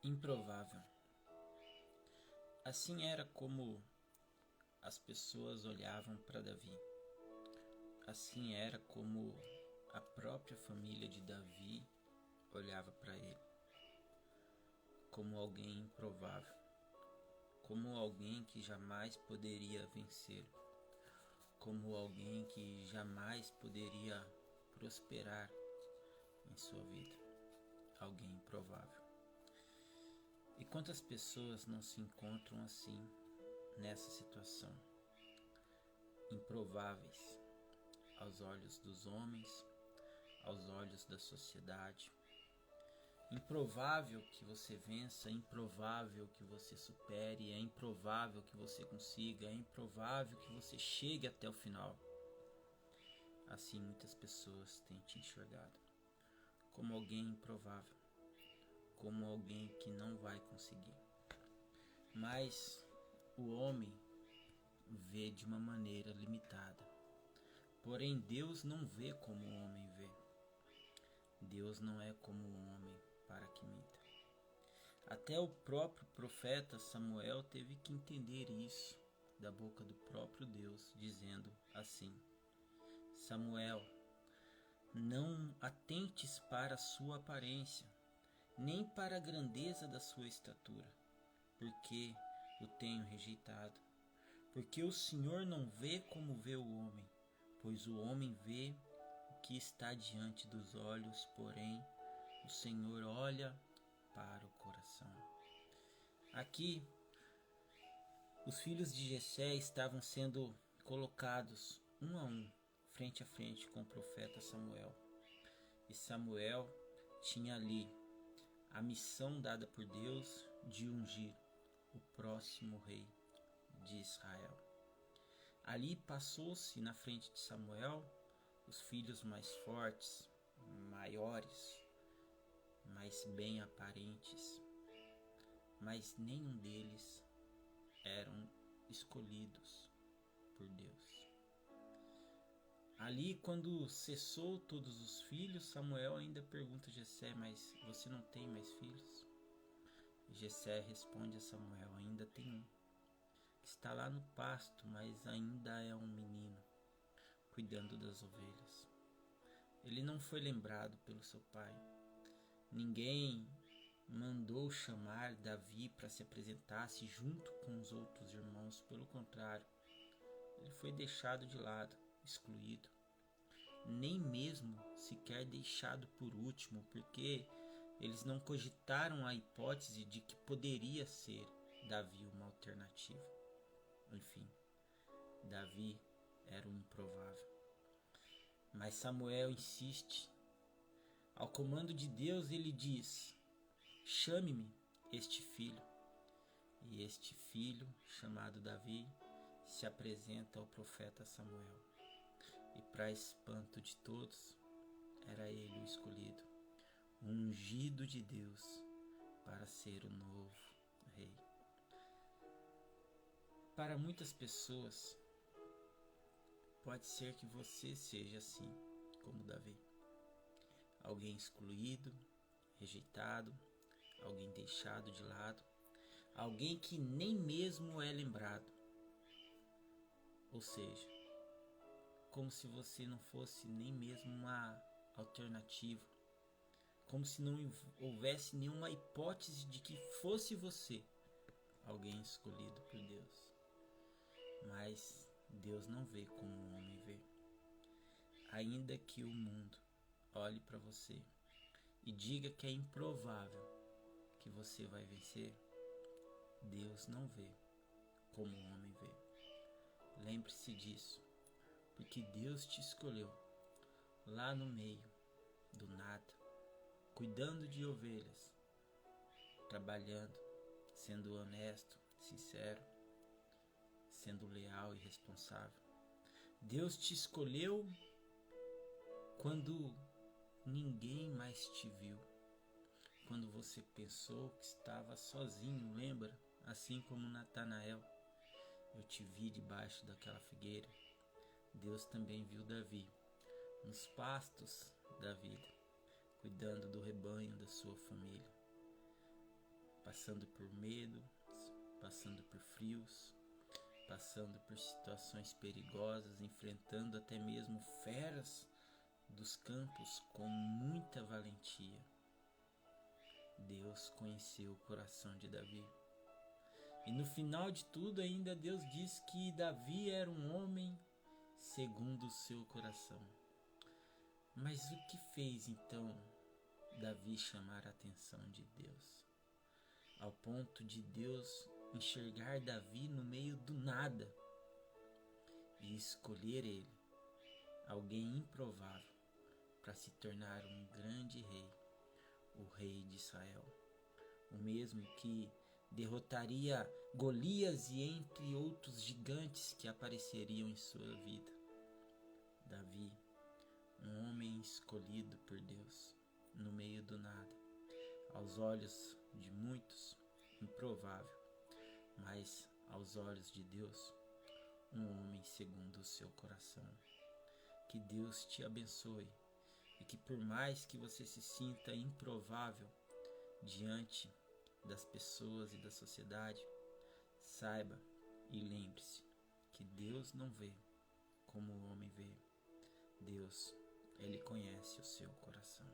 Improvável. Assim era como as pessoas olhavam para Davi. Assim era como a própria família de Davi olhava para ele, como alguém improvável, como alguém que jamais poderia vencê-lo, como alguém que jamais poderia prosperar em sua vida, alguém improvável. E quantas pessoas não se encontram assim, nessa situação, improváveis aos olhos dos homens, aos olhos da sociedade. Improvável que você vença, é improvável que você supere, é improvável que você consiga, é improvável que você chegue até o final. Assim muitas pessoas têm te enxergado como alguém improvável, como alguém que não vai conseguir. Mas o homem vê de uma maneira limitada. Porém, Deus não vê como o homem vê. Deus não é como o homem para que minta. Até o próprio profeta Samuel teve que entender isso da boca do próprio Deus, dizendo assim: Samuel, não atentes para a sua aparência, nem para a grandeza da sua estatura, porque o tenho rejeitado. Porque o Senhor não vê como vê o homem, pois o homem vê o que está diante dos olhos, porém o Senhor olha para o coração. Aqui, os filhos de Jessé estavam sendo colocados um a um, frente a frente com o profeta Samuel. E Samuel tinha ali a missão dada por Deus de ungir o próximo rei de Israel. Ali passou-se na frente de Samuel os filhos mais fortes, maiores, mais bem aparentes, mas nenhum deles eram escolhidos por Deus. Ali, quando cessou todos os filhos, Samuel ainda pergunta a Jessé: mas você não tem mais filhos? E Jessé responde a Samuel: ainda tem um, que está lá no pasto, mas ainda é um menino, cuidando das ovelhas. Ele não foi lembrado pelo seu pai. Ninguém mandou chamar Davi para se apresentasse junto com os outros irmãos. Pelo contrário, ele foi deixado de lado, excluído. Nem mesmo sequer deixado por último, porque eles não cogitaram a hipótese de que poderia ser Davi uma alternativa. Enfim, Davi era um improvável. Mas Samuel insiste. Ao comando de Deus, ele diz: chame-me este filho. E este filho, chamado Davi, se apresenta ao profeta Samuel. E para espanto de todos, era ele o escolhido, o ungido de Deus para ser o novo rei. Para muitas pessoas, pode ser que você seja assim, como Davi. Alguém excluído, rejeitado, alguém deixado de lado, alguém que nem mesmo é lembrado. Ou seja, como se você não fosse nem mesmo uma alternativa, como se não houvesse nenhuma hipótese de que fosse você alguém escolhido por Deus. Mas Deus não vê como o homem vê. Ainda que o mundo olhe para você e diga que é improvável que você vai vencer, Deus não vê como o homem vê. Lembre-se disso, porque Deus te escolheu lá no meio do nada, cuidando de ovelhas, trabalhando, sendo honesto, sincero, sendo leal e responsável. Deus te escolheu quando ninguém mais te viu, quando você pensou que estava sozinho, lembra? Assim como Natanael: eu te vi debaixo daquela figueira. Deus também viu Davi nos pastos da vida, cuidando do rebanho da sua família. passando por medo, passando por frios, passando por situações perigosas, enfrentando até mesmo feras dos campos com muita valentia. Deus conheceu o coração de Davi. E no final de tudo ainda Deus diz que Davi era um homem segundo o seu coração. Mas o que fez então Davi chamar a atenção de Deus? Ao ponto de Deus enxergar Davi no meio do nada e escolher ele, alguém improvável, para se tornar um grande rei, o rei de Israel, o mesmo que derrotaria Golias e entre outros gigantes que apareceriam em sua vida. Davi, um homem escolhido por Deus, no meio do nada, aos olhos de muitos, improvável, mas aos olhos de Deus, um homem segundo o seu coração. Que Deus te abençoe e que por mais que você se sinta improvável diante das pessoas e da sociedade, saiba e lembre-se que Deus não vê como o homem vê. Deus, Ele conhece o seu coração.